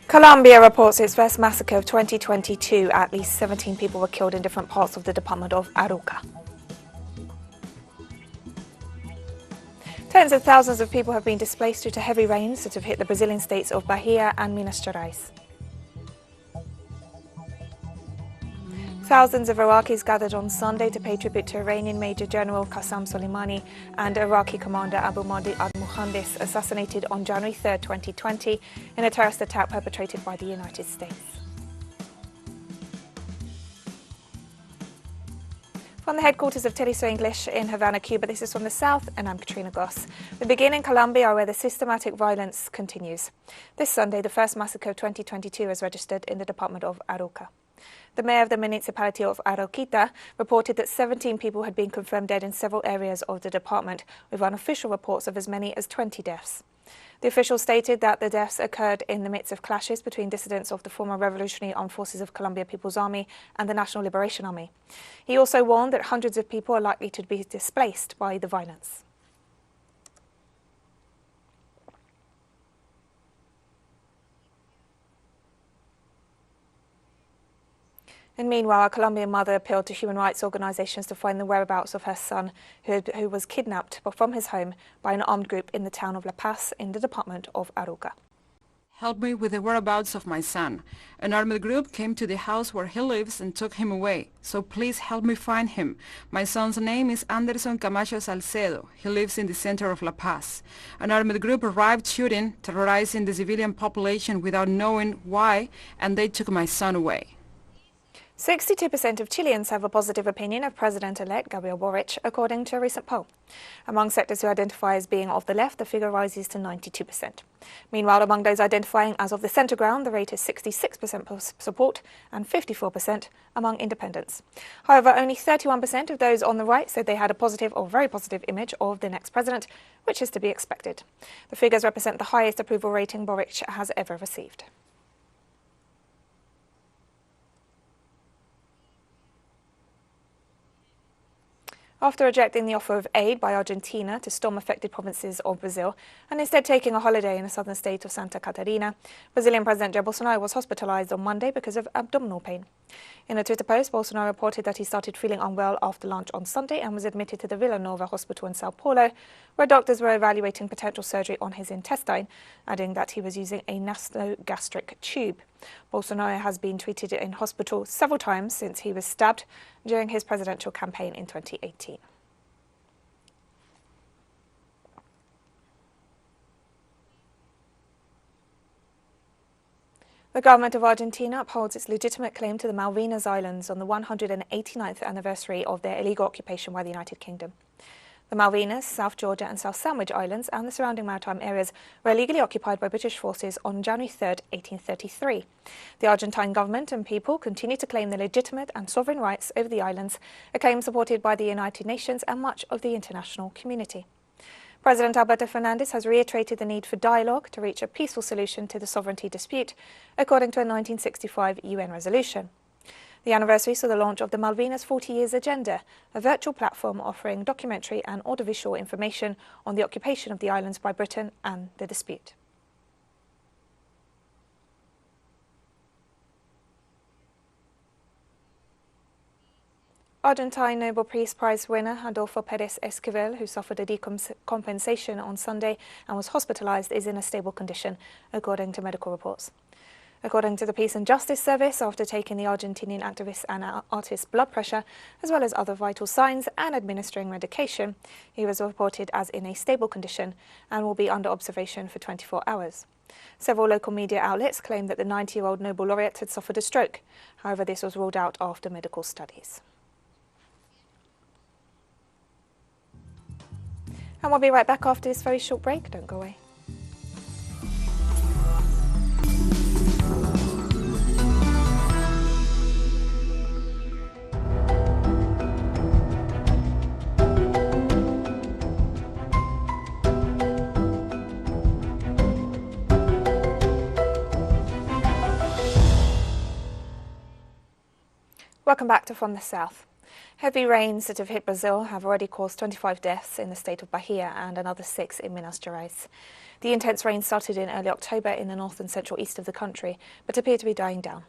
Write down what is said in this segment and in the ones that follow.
Colombia reports its first massacre of 2022. At least 17 people were killed in different parts of the department of Arauca. Tens of thousands of people have been displaced due to heavy rains that have hit the Brazilian states of Bahia and Minas Gerais. Thousands of Iraqis gathered on Sunday to pay tribute to Iranian Major General Qasem Soleimani and Iraqi commander Abu Mahdi al-Muhandis, assassinated on January 3, 2020 in a terrorist attack perpetrated by the United States. From the headquarters of teleSUR English in Havana, Cuba, this is From the South, and I'm Katrina Goss. We begin in Colombia, where the systematic violence continues. This Sunday, the first massacre of 2022 was registered in the department of Arauca. The mayor of the municipality of Arauquita reported that 17 people had been confirmed dead in several areas of the department, with unofficial reports of as many as 20 deaths. The official stated that the deaths occurred in the midst of clashes between dissidents of the former Revolutionary Armed Forces of Colombia People's Army and the National Liberation Army. He also warned that hundreds of people are likely to be displaced by the violence. And meanwhile, a Colombian mother appealed to human rights organizations to find the whereabouts of her son, who was kidnapped from his home by an armed group in the town of La Paz in the department of Arauca. Help me with the whereabouts of my son. An armed group came to the house where he lives and took him away. So please help me find him. My son's name is Anderson Camacho Salcedo. He lives in the center of La Paz. An armed group arrived shooting, terrorizing the civilian population without knowing why, and they took my son away. 62% of Chileans have a positive opinion of President-elect Gabriel Boric, according to a recent poll. Among sectors who identify as being of the left, the figure rises to 92%. Meanwhile, among those identifying as of the centre ground, the rate is 66% support and 54% among independents. However, only 31% of those on the right said they had a positive or very positive image of the next president, which is to be expected. The figures represent the highest approval rating Boric has ever received. After rejecting the offer of aid by Argentina to storm-affected provinces of Brazil and instead taking a holiday in the southern state of Santa Catarina, Brazilian President Jair Bolsonaro was hospitalized on Monday because of abdominal pain. In a Twitter post, Bolsonaro reported that he started feeling unwell after lunch on Sunday and was admitted to the Vila Nova hospital in Sao Paulo, where doctors were evaluating potential surgery on his intestine, adding that he was using a nasogastric tube. Bolsonaro has been treated in hospital several times since he was stabbed during his presidential campaign in 2018. The government of Argentina upholds its legitimate claim to the Malvinas Islands on the 189th anniversary of their illegal occupation by the United Kingdom. The Malvinas, South Georgia and South Sandwich Islands and the surrounding maritime areas were illegally occupied by British forces on January 3, 1833. The Argentine government and people continue to claim their legitimate and sovereign rights over the islands, a claim supported by the United Nations and much of the international community. President Alberto Fernandez has reiterated the need for dialogue to reach a peaceful solution to the sovereignty dispute, according to a 1965 UN resolution. The anniversary saw the launch of the Malvinas 40 Years Agenda, a virtual platform offering documentary and audiovisual information on the occupation of the islands by Britain and the dispute. Argentine Nobel Peace Prize winner Adolfo Pérez Esquivel, who suffered a decompensation on Sunday and was hospitalized, is in a stable condition, according to medical reports. According to the Peace and Justice Service, after taking the Argentinian activist and artist's blood pressure, as well as other vital signs, and administering medication, he was reported as in a stable condition and will be under observation for 24 hours. Several local media outlets claimed that the 90-year-old Nobel laureate had suffered a stroke. However, this was ruled out after medical studies. And we'll be right back after this very short break. Don't go away. Welcome back to From the South. Heavy rains that have hit Brazil have already caused 25 deaths in the state of Bahia and another 6 in Minas Gerais. The intense rain started in early October in the north and central east of the country, but appear to be dying down.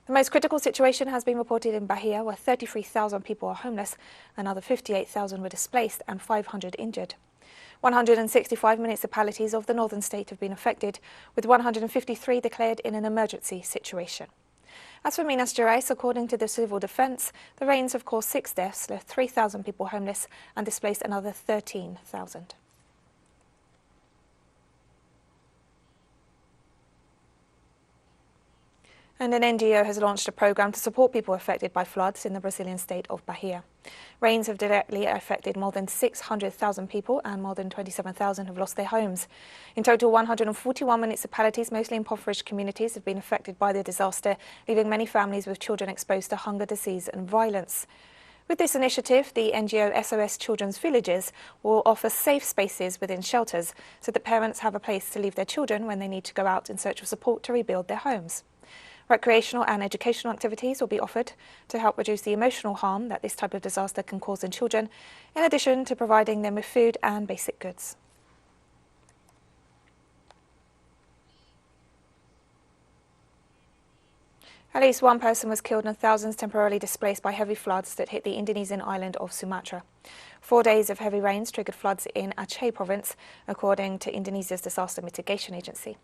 The most critical situation has been reported in Bahia, where 33,000 people are homeless, another 58,000 were displaced and 500 injured. 165 municipalities of the northern state have been affected, with 153 declared in an emergency situation. As for Minas Gerais, according to the civil defence, the rains have caused 6 deaths, left 3,000 people homeless and displaced another 13,000. And an NGO has launched a programme to support people affected by floods in the Brazilian state of Bahia. Rains have directly affected more than 600,000 people and more than 27,000 have lost their homes. In total, 141 municipalities, mostly impoverished communities, have been affected by the disaster, leaving many families with children exposed to hunger, disease and violence. With this initiative, the NGO SOS Children's Villages will offer safe spaces within shelters so that parents have a place to leave their children when they need to go out in search of support to rebuild their homes. Recreational and educational activities will be offered to help reduce the emotional harm that this type of disaster can cause in children, in addition to providing them with food and basic goods. At least one person was killed and thousands temporarily displaced by heavy floods that hit the Indonesian island of Sumatra. 4 days of heavy rains triggered floods in Aceh province, according to Indonesia's disaster mitigation agency.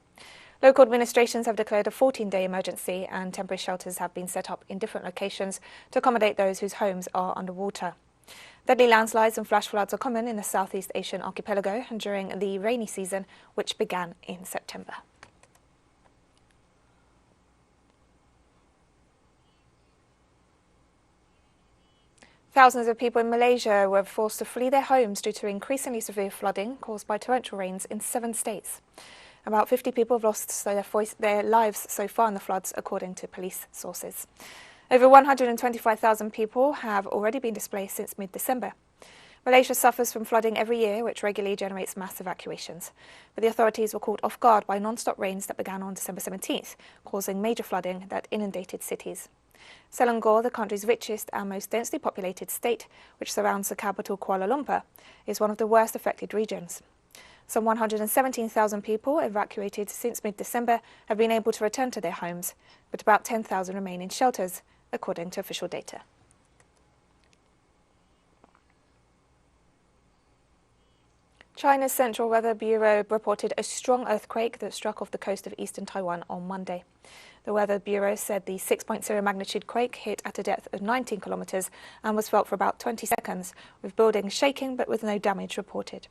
Local administrations have declared a 14-day emergency and temporary shelters have been set up in different locations to accommodate those whose homes are underwater. Deadly landslides and flash floods are common in the Southeast Asian archipelago and during the rainy season, which began in September. Thousands of people in Malaysia were forced to flee their homes due to increasingly severe flooding caused by torrential rains in 7 states. About 50 people have lost their lives so far in the floods, according to police sources. Over 125,000 people have already been displaced since mid-December. Malaysia suffers from flooding every year, which regularly generates mass evacuations. But the authorities were caught off guard by non-stop rains that began on December 17th, causing major flooding that inundated cities. Selangor, the country's richest and most densely populated state, which surrounds the capital Kuala Lumpur, is one of the worst affected regions. Some 117,000 people evacuated since mid-December have been able to return to their homes, but about 10,000 remain in shelters, according to official data. China's Central Weather Bureau reported a strong earthquake that struck off the coast of eastern Taiwan on Monday. The Weather Bureau said the 6.0 magnitude quake hit at a depth of 19 kilometers and was felt for about 20 seconds, with buildings shaking but with no damage reported.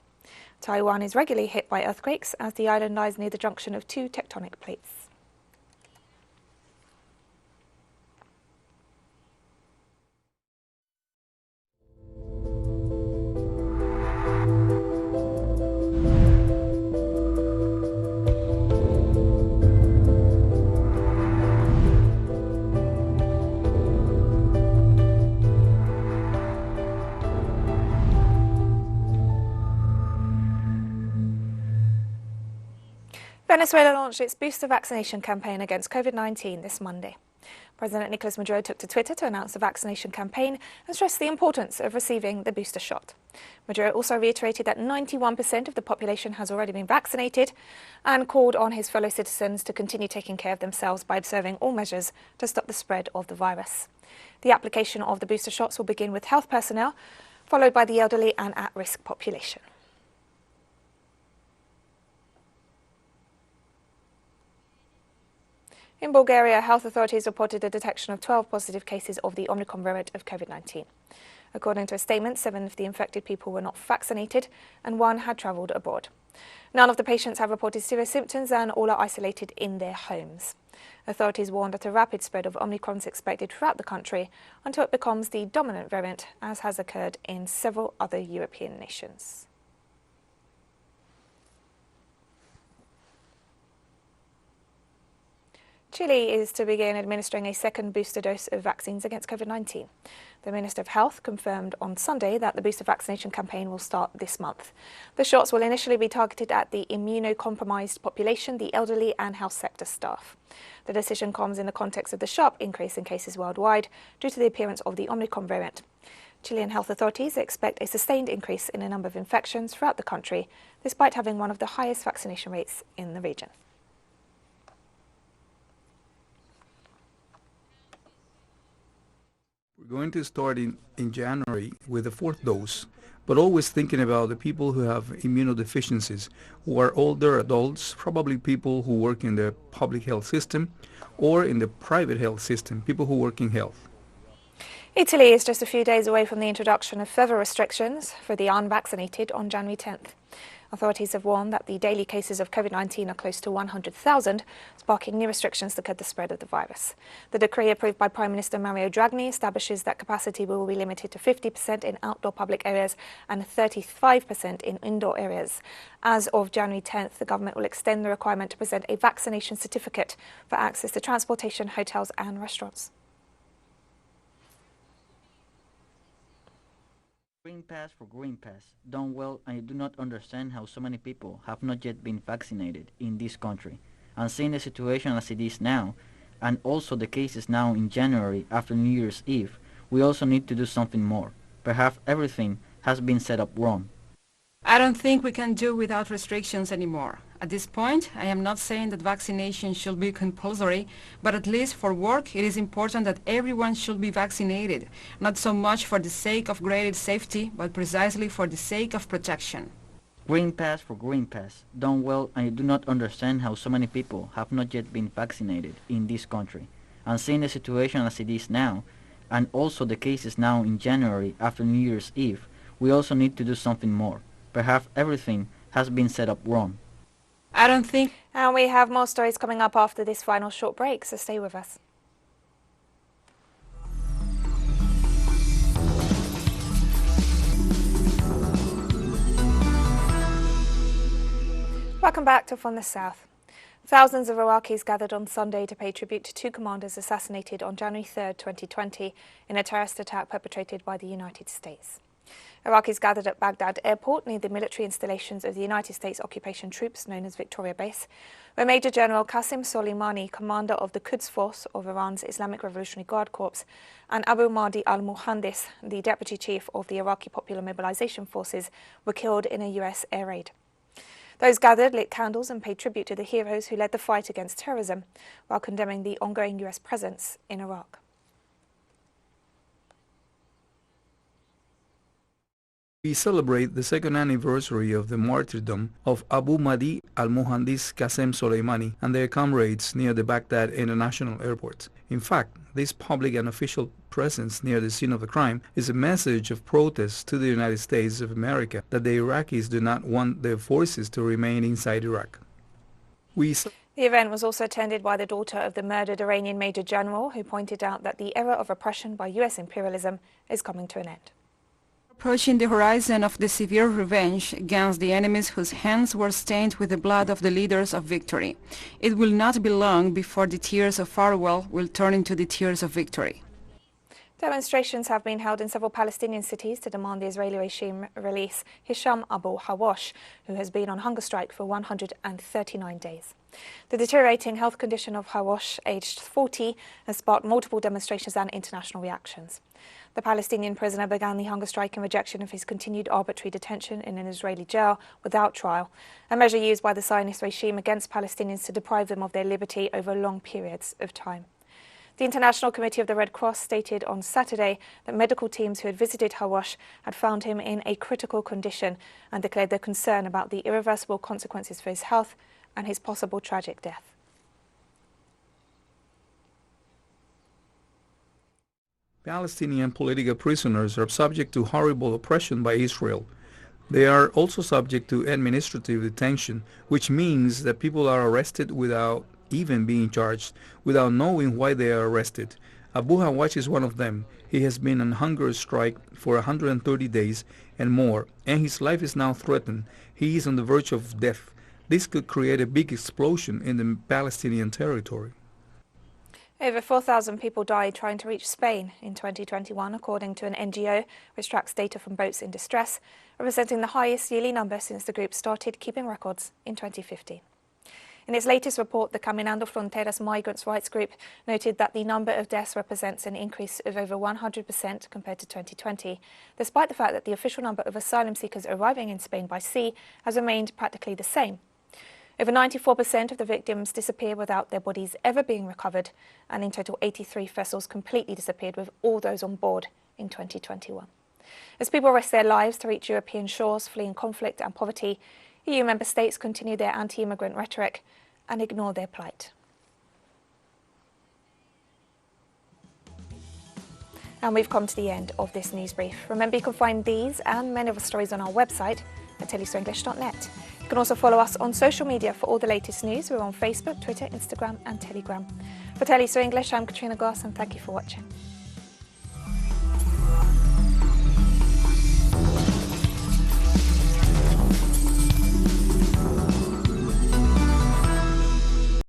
Taiwan is regularly hit by earthquakes as the island lies near the junction of 2 tectonic plates. Venezuela launched its booster vaccination campaign against COVID-19 this Monday. President Nicolas Maduro took to Twitter to announce the vaccination campaign and stressed the importance of receiving the booster shot. Maduro also reiterated that 91% of the population has already been vaccinated and called on his fellow citizens to continue taking care of themselves by observing all measures to stop the spread of the virus. The application of the booster shots will begin with health personnel, followed by the elderly and at-risk population. In Bulgaria, health authorities reported a detection of 12 positive cases of the Omicron variant of COVID-19. According to a statement, 7 of the infected people were not vaccinated and 1 had travelled abroad. None of the patients have reported serious symptoms and all are isolated in their homes. Authorities warned that a rapid spread of Omicron is expected throughout the country until it becomes the dominant variant, as has occurred in several other European nations. Chile is to begin administering a second booster dose of vaccines against COVID-19. The Minister of Health confirmed on Sunday that the booster vaccination campaign will start this month. The shots will initially be targeted at the immunocompromised population, the elderly and health sector staff. The decision comes in the context of the sharp increase in cases worldwide due to the appearance of the Omicron variant. Chilean health authorities expect a sustained increase in the number of infections throughout the country, despite having one of the highest vaccination rates in the region. We're going to start in January with the fourth dose, but always thinking about the people who have immunodeficiencies, who are older adults, probably people who work in the public health system or in the private health system, people who work in health. Italy is just a few days away from the introduction of further restrictions for the unvaccinated on January 10th. Authorities have warned that the daily cases of COVID-19 are close to 100,000, sparking new restrictions to curb the spread of the virus. The decree approved by Prime Minister Mario Draghi establishes that capacity will be limited to 50% in outdoor public areas and 35% in indoor areas. As of January 10th, the government will extend the requirement to present a vaccination certificate for access to transportation, hotels and restaurants. Green Pass for Green Pass. Done well, I do not understand how so many people have not yet been vaccinated in this country. And seeing the situation as it is now, and also the cases now in January after New Year's Eve, we also need to do something more. Perhaps everything has been set up wrong. I don't think we can do without restrictions anymore. At this point, I am not saying that vaccination should be compulsory, but at least for work it is important that everyone should be vaccinated, not so much for the sake of greater safety, but precisely for the sake of protection. Green Pass for Green Pass. Done well, I do not understand how so many people have not yet been vaccinated in this country. And seeing the situation as it is now, and also the cases now in January after New Year's Eve, we also need to do something more. Perhaps everything has been set up wrong. I don't think... And we have more stories coming up after this final short break, so stay with us. Welcome back to From the South. Thousands of Iraqis gathered on Sunday to pay tribute to two commanders assassinated on January 3, 2020 in a terrorist attack perpetrated by the United States. Iraqis gathered at Baghdad airport near the military installations of the United States occupation troops known as Victoria Base, where Major General Qasem Soleimani, commander of the Quds Force of Iran's Islamic Revolutionary Guard Corps, and Abu Mahdi al-Muhandis, the deputy chief of the Iraqi Popular Mobilization Forces, were killed in a US air raid. Those gathered lit candles and paid tribute to the heroes who led the fight against terrorism, while condemning the ongoing US presence in Iraq. We celebrate the second anniversary of the martyrdom of Abu Mahdi al-Muhandis Qasem Soleimani and their comrades near the Baghdad International Airport. In fact, this public and official presence near the scene of the crime is a message of protest to the United States of America that the Iraqis do not want their forces to remain inside Iraq. The event was also attended by the daughter of the murdered Iranian Major General, who pointed out that the era of oppression by US imperialism is coming to an end. Approaching the horizon of the severe revenge against the enemies whose hands were stained with the blood of the leaders of victory. It will not be long before the tears of farewell will turn into the tears of victory. Demonstrations have been held in several Palestinian cities to demand the Israeli regime release Hisham Abu Hawash, who has been on hunger strike for 139 days. The deteriorating health condition of Hawash, aged 40, has sparked multiple demonstrations and international reactions. The Palestinian prisoner began the hunger strike in rejection of his continued arbitrary detention in an Israeli jail without trial, a measure used by the Zionist regime against Palestinians to deprive them of their liberty over long periods of time. The International Committee of the Red Cross stated on Saturday that medical teams who had visited Hawash had found him in a critical condition and declared their concern about the irreversible consequences for his health and his possible tragic death. Palestinian political prisoners are subject to horrible oppression by Israel. They are also subject to administrative detention, which means that people are arrested without even being charged, without knowing why they are arrested. Abu Hawash is one of them. He has been on hunger strike for 130 days and more, and his life is now threatened. He is on the verge of death. This could create a big explosion in the Palestinian territory. Over 4,000 people died trying to reach Spain in 2021, according to an NGO which tracks data from boats in distress, representing the highest yearly number since the group started keeping records in 2015. In its latest report, the Caminando Fronteras migrants' rights group noted that the number of deaths represents an increase of over 100% compared to 2020, despite the fact that the official number of asylum seekers arriving in Spain by sea has remained practically the same. Over 94% of the victims disappeared without their bodies ever being recovered, and in total 83 vessels completely disappeared with all those on board in 2021. As people risk their lives to reach European shores fleeing conflict and poverty, EU member states continue their anti-immigrant rhetoric and ignore their plight. And we've come to the end of this news brief. Remember, you can find these and many other stories on our website at telesurenglish.net. You can also follow us on social media for all the latest news. We're on Facebook, Twitter, Instagram and Telegram. For teleSUR English, I'm Katrina Goss, and thank you for watching.